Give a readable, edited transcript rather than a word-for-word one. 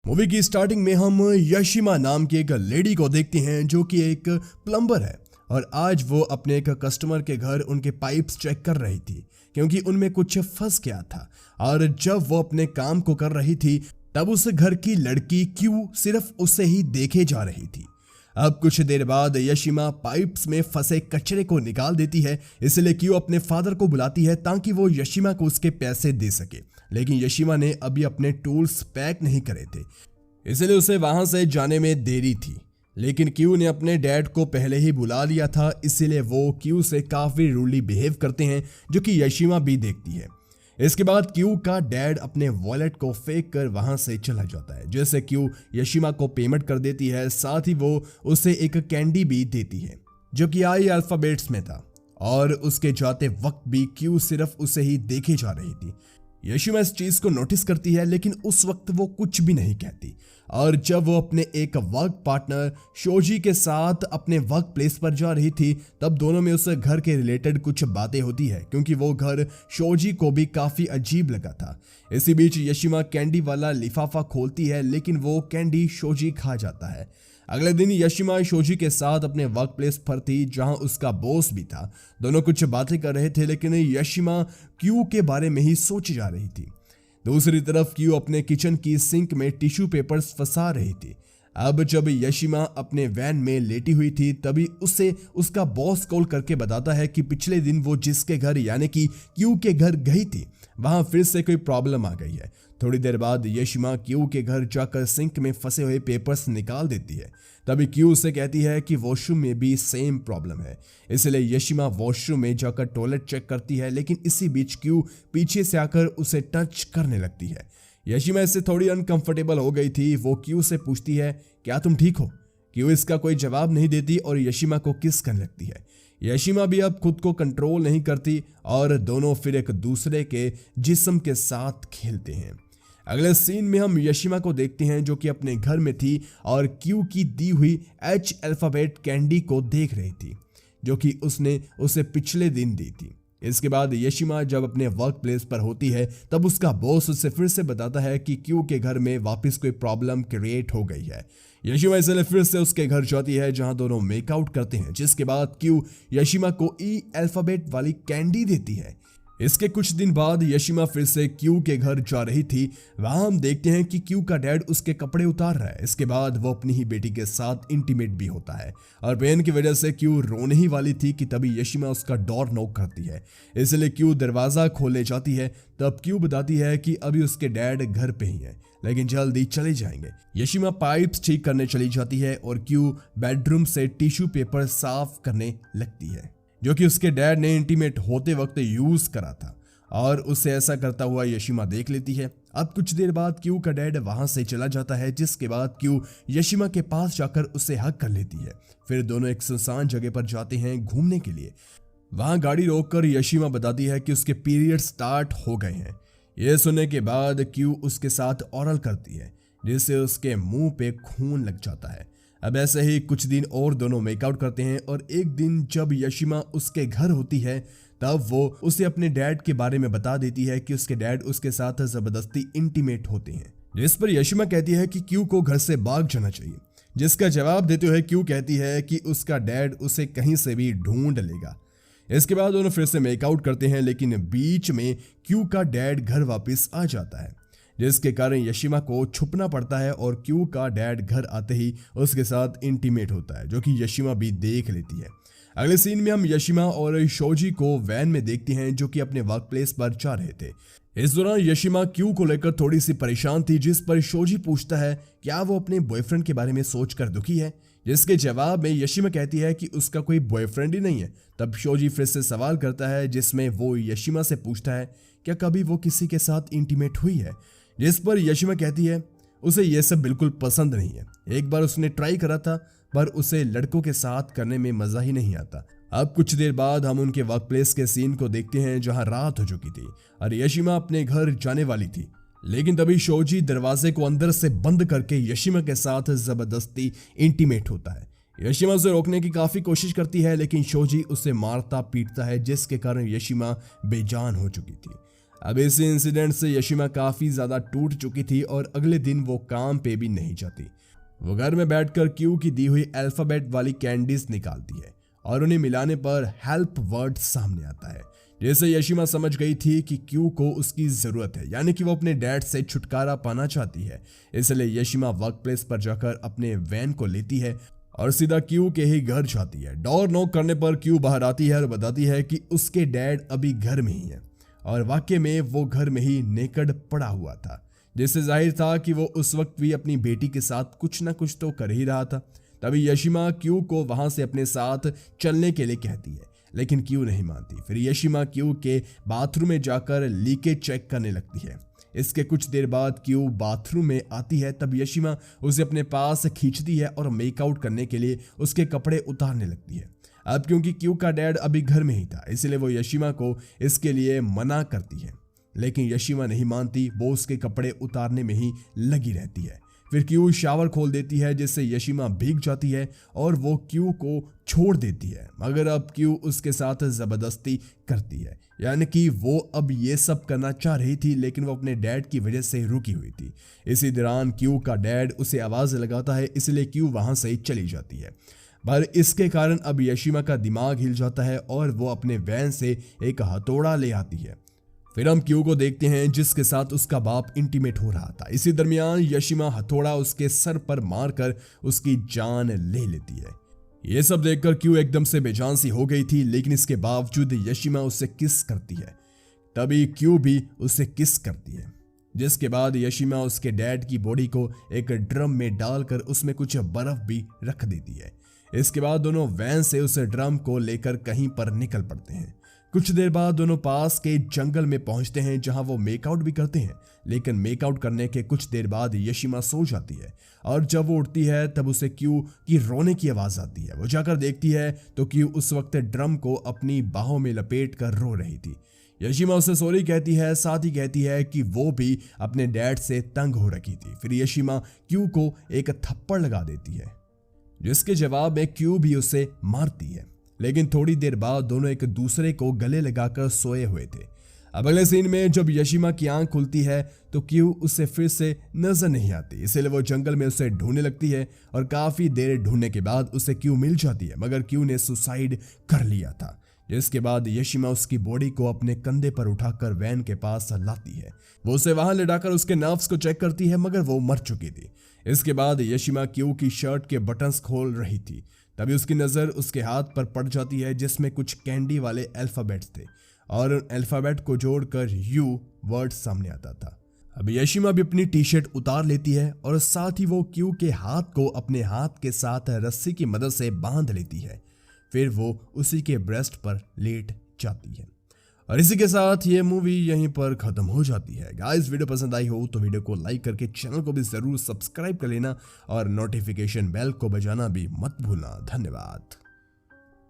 Movie की starting में हम यशिमा नाम की एक लेडी को देखते हैं जो कि एक प्लम्बर है और आज वो अपने एक कस्टमर के घर उनके पाइप्स चेक कर रही थी क्योंकि उनमें कुछ फंस गया था। और जब वो अपने काम को कर रही थी तब उस घर की लड़की क्यू सिर्फ उसे ही देखे जा रही थी। अब कुछ देर बाद यशिमा पाइप्स में फंसे कचरे को निकाल देती है, इसलिए क्यू अपने फादर को बुलाती है ताकि वो यशिमा को उसके पैसे दे सके। लेकिन यशिमा ने अभी अपने टूल्स पैक नहीं करे थे, इसलिए उसे वहां से जाने में देरी थी। लेकिन क्यू ने अपने डैड को पहले ही बुला लिया था, इसीलिए वो क्यू से काफी रूडली बिहेव करते हैं, जो कि यशिमा भी देखती है। इसके बाद क्यू का डैड अपने वॉलेट को फेंक कर वहां से चला जाता है, जैसे क्यू यशिमा को पेमेंट कर देती है। साथ ही वो उसे एक कैंडी भी देती है जो कि आई अल्फाबेट्स में था, और उसके जाते वक्त भी क्यू सिर्फ उसे ही देखे जा रही थी। यशिमा इस चीज को नोटिस करती है, लेकिन उस वक्त वो कुछ भी नहीं कहती। और जब वो अपने एक वर्क पार्टनर शोजी के साथ अपने वर्क प्लेस पर जा रही थी तब दोनों में उस घर के रिलेटेड कुछ बातें होती है, क्योंकि वो घर शोजी को भी काफी अजीब लगा था। इसी बीच यशिमा कैंडी वाला लिफाफा खोलती है, लेकिन वो कैंडी शोजी खा जाता है। अगले दिन यशिमा शोजी के साथ अपने वर्क प्लेस पर थी, जहां उसका बॉस भी था। दोनों कुछ बातें कर रहे थे, लेकिन यशिमा क्यू के बारे में ही सोच जा रही थी। दूसरी तरफ क्यू अपने किचन की सिंक में टिश्यू पेपर्स फंसा रही थी। अब जब यशिमा अपने वैन में लेटी हुई थी तभी उसे उसका बॉस कॉल करके बताता है कि पिछले दिन वो जिसके घर यानी कि क्यू के घर गई थी वहां फिर से कोई प्रॉब्लम आ गई है। थोड़ी देर बाद यशिमा क्यू के घर जाकर सिंक में फंसे हुए पेपर्स निकाल देती है। तभी क्यू उसे कहती है कि वॉशरूम में भी सेम प्रॉब्लम है, इसलिए यशिमा वॉशरूम में जाकर टॉयलेट चेक करती है। लेकिन इसी बीच क्यू पीछे से आकर उसे टच करने लगती है। यशिमा इससे थोड़ी अनकंफर्टेबल हो गई थी। वो क्यू से पूछती है, क्या तुम ठीक हो? क्यू इसका कोई जवाब नहीं देती और यशिमा को किस करने लगती है। यशिमा भी अब खुद को कंट्रोल नहीं करती और दोनों फिर एक दूसरे के जिस्म के साथ खेलते हैं। अगले सीन में हम यशिमा को देखते हैं जो कि अपने घर में थी और क्यू की दी हुई एच अल्फाबेट कैंडी को देख रही थी, जो कि उसने उसे पिछले दिन दी थी। इसके बाद यशिमा जब अपने वर्क प्लेस पर होती है तब उसका बॉस उसे फिर से बताता है कि क्यू के घर में वापस कोई प्रॉब्लम क्रिएट हो गई है। यशिमा इसलिए फिर से उसके घर जाती है, जहां दोनों मेकआउट करते हैं, जिसके बाद क्यू यशिमा को ई अल्फाबेट वाली कैंडी देती है। इसके कुछ दिन बाद यशिमा फिर से क्यू के घर जा रही थी। वहां हम देखते हैं कि क्यू का डैड उसके कपड़े उतार रहा है। इसके बाद वो अपनी ही बेटी के साथ इंटीमेट भी होता है और पेन की वजह से क्यू रोने ही वाली थी कि तभी यशिमा उसका डोर नॉक करती है। इसलिए क्यू दरवाजा खोलने जाती है। तब क्यू बताती है कि अभी उसके डैड घर पे ही है, लेकिन जल्दी चले जाएंगे। यशिमा पाइप्स ठीक करने चली जाती है और क्यू बेडरूम से टिश्यू पेपर साफ करने लगती है, जो कि उसके डैड ने इंटीमेट होते वक्त यूज करा था, और उसे ऐसा करता हुआ यशिमा देख लेती है। अब कुछ देर बाद क्यू का डैड वहां से चला जाता है, जिसके बाद क्यू यशिमा के पास जाकर उसे हग कर लेती है। फिर दोनों एक सुनसान जगह पर जाते हैं घूमने के लिए। वहां गाड़ी रोककर यशिमा बताती है कि उसके पीरियड स्टार्ट हो गए हैं। यह सुनने के बाद क्यू उसके साथ ओरल करती है, जिससे उसके मुंह पे खून लग जाता है। अब ऐसे ही कुछ दिन और दोनों मेकआउट करते हैं, और एक दिन जब यशिमा उसके घर होती है तब वो उसे अपने डैड के बारे में बता देती है कि उसके डैड उसके साथ जबरदस्ती इंटीमेट होते हैं, जिस पर यशिमा कहती है कि क्यू को घर से भाग जाना चाहिए, जिसका जवाब देते हुए क्यू कहती है कि उसका डैड उसे कहीं से भी ढूंढ लेगा। इसके बाद दोनों फिर से मेकआउट करते हैं, लेकिन बीच में क्यू का डैड घर वापस आ जाता है, जिसके कारण यशिमा को छुपना पड़ता है और क्यू का डैड घर आते ही उसके साथ इंटीमेट होता है, जो कि यशिमा भी देख लेती है। अगले सीन में हम यशिमा और शोजी को वैन में देखते हैं, जो कि अपने वर्क प्लेस पर जा रहे थे। इस दौरान यशिमा क्यू को लेकर थोड़ी सी परेशान थी, जिस पर शोजी पूछता है क्या वो अपने बॉयफ्रेंड के बारे में सोचकर दुखी है, जिसके जवाब में यशिमा कहती है कि उसका कोई बॉयफ्रेंड ही नहीं है। तब शोजी फिर से सवाल करता है, जिसमें वो यशिमा से पूछता है क्या कभी वो किसी के साथ इंटीमेट हुई है, जिस पर यशिमा कहती है उसे यह सब बिल्कुल पसंद नहीं है। एक बार उसने ट्राई करा था, पर उसे लड़कों के साथ करने में मजा ही नहीं आता। अब कुछ देर बाद हम उनके वर्क प्लेस के सीन को देखते हैं, जहां रात हो चुकी थी और यशिमा अपने घर जाने वाली थी। लेकिन तभी शोजी दरवाजे को अंदर से बंद करके यशिमा के साथ जबरदस्ती इंटीमेट होता है। यशिमा उसे रोकने की काफी कोशिश करती है, लेकिन शोजी उसे मारता पीटता है, जिसके कारण यशिमा बेजान हो चुकी थी। अब इस इंसिडेंट से यशिमा काफी ज्यादा टूट चुकी थी और अगले दिन वो काम पे भी नहीं जाती। वो घर में बैठकर क्यू की दी हुई अल्फाबेट वाली कैंडीज निकालती है और उन्हें मिलाने पर हेल्प वर्ड सामने आता है, जिससे यशिमा समझ गई थी कि क्यू को उसकी जरूरत है, यानी कि वो अपने डैड से छुटकारा पाना चाहती है। इसलिए यशिमा वर्क प्लेस पर जाकर अपने वैन को लेती है और सीधा क्यू के ही घर जाती है। डोर नॉक करने पर क्यू बाहर आती है और बताती है कि उसके डैड अभी घर में ही है और वाकई में वो घर में ही नेकड पड़ा हुआ था, जिससे जाहिर था कि वो उस वक्त भी अपनी बेटी के साथ कुछ ना कुछ तो कर ही रहा था। तभी यशिमा क्यू को वहां से अपने साथ चलने के लिए कहती है, लेकिन क्यू नहीं मानती। फिर यशिमा क्यू के बाथरूम में जाकर लीकेज चेक करने लगती है। इसके कुछ देर बाद क्यू बाथरूम में आती है, तब यशिमा उसे अपने पास खींचती है और मेकआउट करने के लिए उसके कपड़े उतारने लगती है। अब क्योंकि क्यू का डैड अभी घर में ही था, इसलिए वो यशिमा को इसके लिए मना करती है, लेकिन यशिमा नहीं मानती। वो उसके कपड़े उतारने में ही लगी रहती है। फिर क्यू शावर खोल देती है, जिससे यशिमा भीग जाती है और वो क्यू को छोड़ देती है, मगर अब क्यू उसके साथ जबरदस्ती करती है, यानी कि वो अब ये सब करना चाह रही थी, लेकिन वो अपने डैड की वजह से रुकी हुई थी। इसी दौरान क्यू का डैड उसे आवाज लगाता है, इसलिए क्यू वहां से चली जाती है। पर इसके कारण अब यशिमा का दिमाग हिल जाता है और वो अपने वैन से एक हथौड़ा ले आती है। फिर हम क्यू को देखते हैं, जिसके साथ उसका बाप इंटीमेट हो रहा था। इसी दरमियान यशिमा हथौड़ा उसके सर पर मारकर उसकी जान ले लेती है। ये सब देखकर क्यू एकदम से बेजान सी हो गई थी, लेकिन इसके बावजूद यशिमा उससे किस करती है। तभी क्यू भी उससे किस करती है, जिसके बाद यशिमा उसके डैड की बॉडी को एक ड्रम में डालकर उसमें कुछ बर्फ भी रख देती है। इसके बाद दोनों वैन से उस ड्रम को लेकर कहीं पर निकल पड़ते हैं। कुछ देर बाद दोनों पास के जंगल में पहुंचते हैं, जहां वो मेकआउट भी करते हैं, लेकिन मेकआउट करने के कुछ देर बाद यशिमा सो जाती है और जब वो उठती है तब उसे क्यू की रोने की आवाज आती है। वो जाकर देखती है तो क्यू उस वक्त ड्रम को अपनी बाहों में लपेट कर रो रही थी। यशिमा उसे सॉरी कहती है, साथ ही कहती है कि वो भी अपने डैड से तंग हो रखी थी। फिर यशिमा क्यू को एक थप्पड़ लगा देती है, जिसके जवाब में क्यू भी उसे मारती है, लेकिन थोड़ी देर बाद दोनों एक दूसरे को गले लगाकर सोए हुए थे। अब अगले सीन में जब यशिमा की आंख खुलती है तो क्यू उससे फिर से नजर नहीं आती, इसलिए वो जंगल में उसे ढूंढने लगती है और काफी देर ढूंढने के बाद उसे क्यू मिल जाती है, मगर क्यू ने सुसाइड कर लिया था। जिसके बाद यशिमा उसकी बॉडी को अपने कंधे पर उठाकर वैन के पास लाती है। वो उसे वहां लेटाकर उसके नर्व्स को चेक करती है, मगर वो मर चुकी थी। इसके बाद यशिमा क्यू की शर्ट के बटन्स खोल रही थी, तभी उसकी नजर उसके हाथ पर पड़ जाती है, जिसमें कुछ कैंडी वाले अल्फाबेट्स थे और उन अल्फाबेट को जोड़कर यू वर्ड सामने आता था। अब यशिमा भी अपनी टी शर्ट उतार लेती है और साथ ही वो क्यू के हाथ को अपने हाथ के साथ रस्सी की मदद से बांध लेती है। फिर वो उसी के ब्रेस्ट पर लेट जाती है और इसी के साथ ये मूवी यहीं पर खत्म हो जाती है। गाइस, वीडियो पसंद आई हो तो वीडियो को लाइक करके चैनल को भी जरूर सब्सक्राइब कर लेना और नोटिफिकेशन बेल को बजाना भी मत भूलना। धन्यवाद।